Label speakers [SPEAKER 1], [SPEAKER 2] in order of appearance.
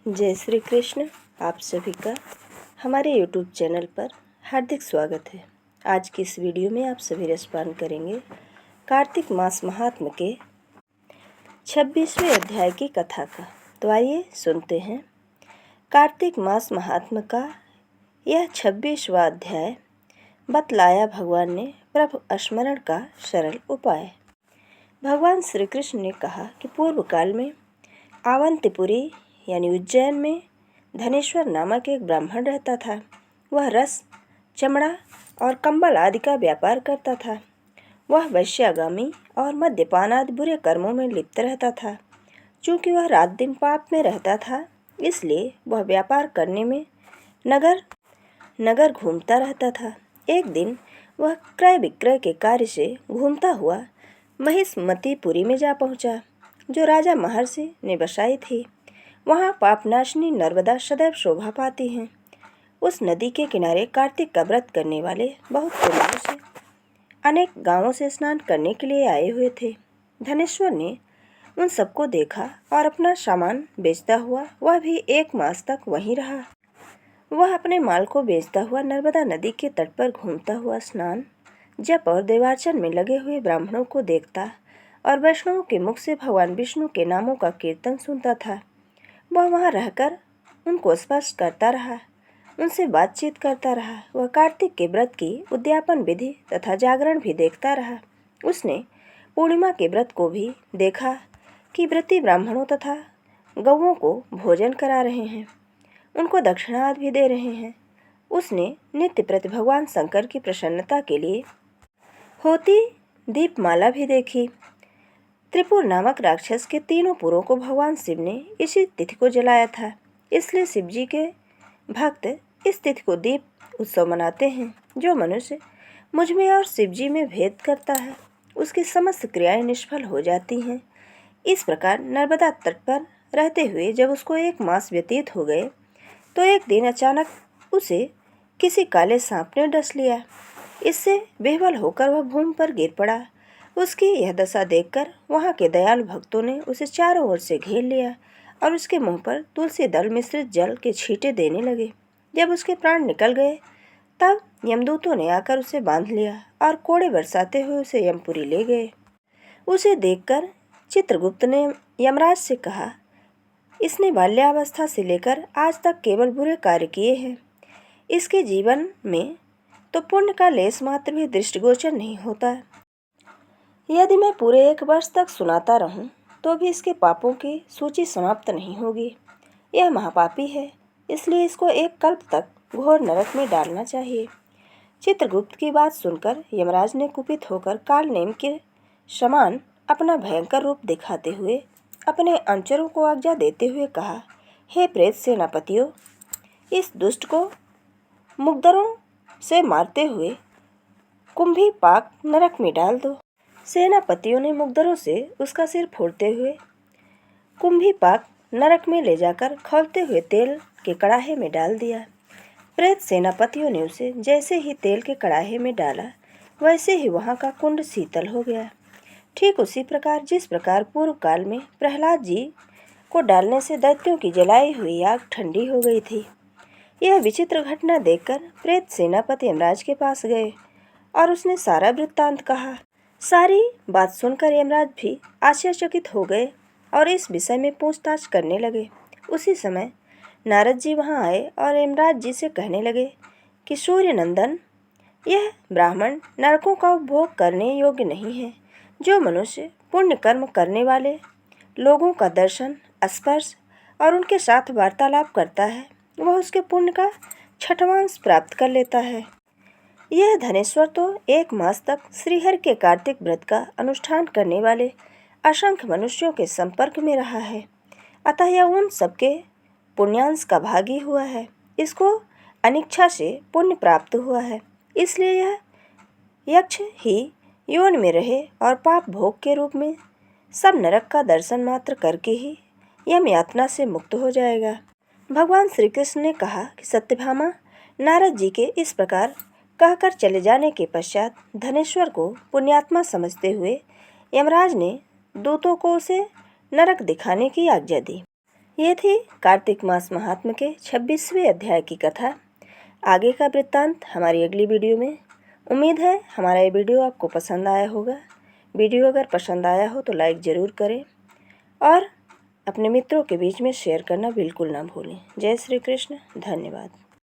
[SPEAKER 1] जय श्री कृष्ण। आप सभी का हमारे YouTube चैनल पर हार्दिक स्वागत है। आज की इस वीडियो में आप सभी रसपान करेंगे कार्तिक मास महात्म्य के 26वें अध्याय की कथा का। तो आइए सुनते हैं कार्तिक मास महात्म्य का यह 26वां अध्याय। बतलाया भगवान ने प्रभु स्मरण का सरल उपाय। भगवान श्री कृष्ण ने कहा कि पूर्व काल में अवंतिपुरी यानी उज्जैन में धनेश्वर नामक एक ब्राह्मण रहता था। वह रस, चमड़ा और कंबल आदि का व्यापार करता था। वह वैश्यागामी और मद्यपान आदि बुरे कर्मों में लिप्त रहता था। चूँकि वह रात दिन पाप में रहता था, इसलिए वह व्यापार करने में नगर नगर घूमता रहता था। एक दिन वह क्रय विक्रय के कार्य से घूमता हुआ महिष्मतीपुरी में जा पहुँचा, जो राजा महर्षि ने बसाई थी। वहाँ पापनाशिनी नर्मदा सदैव शोभा पाती हैं। उस नदी के किनारे कार्तिक का व्रत करने वाले बहुत कुमारों से अनेक गांवों से स्नान करने के लिए आए हुए थे। धनेश्वर ने उन सबको देखा और अपना सामान बेचता हुआ वह भी 1 मास तक वहीं रहा। वह अपने माल को बेचता हुआ नर्मदा नदी के तट पर घूमता हुआ स्नान, जप और देवार्चन में लगे हुए ब्राह्मणों को देखता और वैष्णवों के मुख से भगवान विष्णु के नामों का कीर्तन सुनता था। वह वहाँ रहकर उनको स्पर्श करता रहा, उनसे बातचीत करता रहा। वह कार्तिक के व्रत की उद्यापन विधि तथा जागरण भी देखता रहा। उसने पूर्णिमा के व्रत को भी देखा कि व्रती ब्राह्मणों तथा गौओं को भोजन करा रहे हैं, उनको दक्षिणा आदि भी दे रहे हैं। उसने नित्य प्रति भगवान शंकर की प्रसन्नता के लिए होती दीपमाला भी देखी। त्रिपुर नामक राक्षस के 3 पुरों को भगवान शिव ने इसी तिथि को जलाया था। इसलिए शिव जी के भक्त इस तिथि को दीप उत्सव मनाते हैं। जो मनुष्य मुझ में और शिव जी में भेद करता है, उसकी समस्त क्रियाएं निष्फल हो जाती हैं। इस प्रकार नर्मदा तट पर रहते हुए जब उसको 1 मास व्यतीत हो गए, तो एक दिन अचानक उसे किसी काले सांप ने डस लिया। इससे बेहाल होकर वह भूमि पर गिर पड़ा। उसकी यह दशा देखकर वहाँ के दयालु भक्तों ने उसे चारों ओर से घेर लिया और उसके मुंह पर तुलसी दल मिश्रित जल के छींटे देने लगे। जब उसके प्राण निकल गए, तब यमदूतों ने आकर उसे बांध लिया और कोड़े बरसाते हुए उसे यमपुरी ले गए। उसे देखकर चित्रगुप्त ने यमराज से कहा, इसने बाल्यावस्था से लेकर आज तक केवल बुरे कार्य किए हैं। इसके जीवन में तो पुण्य का लेस मात्र भी दृष्टिगोचर नहीं होता। यदि मैं पूरे 1 वर्ष तक सुनाता रहूं, तो भी इसके पापों की सूची समाप्त नहीं होगी। यह महापापी है, इसलिए इसको 1 कल्प तक घोर नरक में डालना चाहिए। चित्रगुप्त की बात सुनकर यमराज ने कुपित होकर काल नेम के समान अपना भयंकर रूप दिखाते हुए अपने अनुचरों को आज्ञा देते हुए कहा, हे प्रेत सेनापतियों, इस दुष्ट को मुग्धरों से मारते हुए कुंभीपाक नरक में डाल दो। सेनापतियों ने मुग्धरों से उसका सिर फोड़ते हुए कुंभीपाक नरक में ले जाकर खौलते हुए तेल के कड़ाहे में डाल दिया। प्रेत सेनापतियों ने उसे जैसे ही तेल के कड़ाहे में डाला, वैसे ही वहाँ का कुंड शीतल हो गया। ठीक उसी प्रकार जिस प्रकार पूर्व काल में प्रहलाद जी को डालने से दैत्यों की जलाई हुई आग ठंडी हो गई थी। यह विचित्र घटना देखकर प्रेत सेनापति यमराज के पास गए और उसने सारा वृत्तांत कहा। सारी बात सुनकर यमराज भी आश्चर्यचकित हो गए और इस विषय में पूछताछ करने लगे। उसी समय नारद जी वहाँ आए और यमराज जी से कहने लगे कि सूर्य नंदन, यह ब्राह्मण नरकों का उपभोग करने योग्य नहीं है। जो मनुष्य पुण्य कर्म करने वाले लोगों का दर्शन, स्पर्श और उनके साथ वार्तालाप करता है, वह उसके पुण्य का 6वां प्राप्त कर लेता है। यह धनेश्वर तो 1 मास तक श्रीहरि के कार्तिक व्रत का अनुष्ठान करने वाले असंख्य मनुष्यों के संपर्क में रहा है, अतः यह उन सबके पुण्यांश का भागी हुआ है। इसको अनिच्छा से पुण्य प्राप्त हुआ है, इसलिए यह यक्ष ही यौन में रहे और पाप भोग के रूप में सब नरक का दर्शन मात्र करके ही यम यातना से मुक्त हो जाएगा। भगवान श्री कृष्ण ने कहा कि सत्यभामा नारद जी के इस प्रकार कहकर चले जाने के पश्चात धनेश्वर को पुण्यात्मा समझते हुए यमराज ने दूतों को उसे नरक दिखाने की आज्ञा दी। ये थी कार्तिक मास महात्म्य के 26वें अध्याय की कथा। आगे का वृत्तांत हमारी अगली वीडियो में। उम्मीद है हमारा ये वीडियो आपको पसंद आया होगा। वीडियो अगर पसंद आया हो तो लाइक ज़रूर करें और अपने मित्रों के बीच में शेयर करना बिल्कुल ना भूलें। जय श्री कृष्ण। धन्यवाद।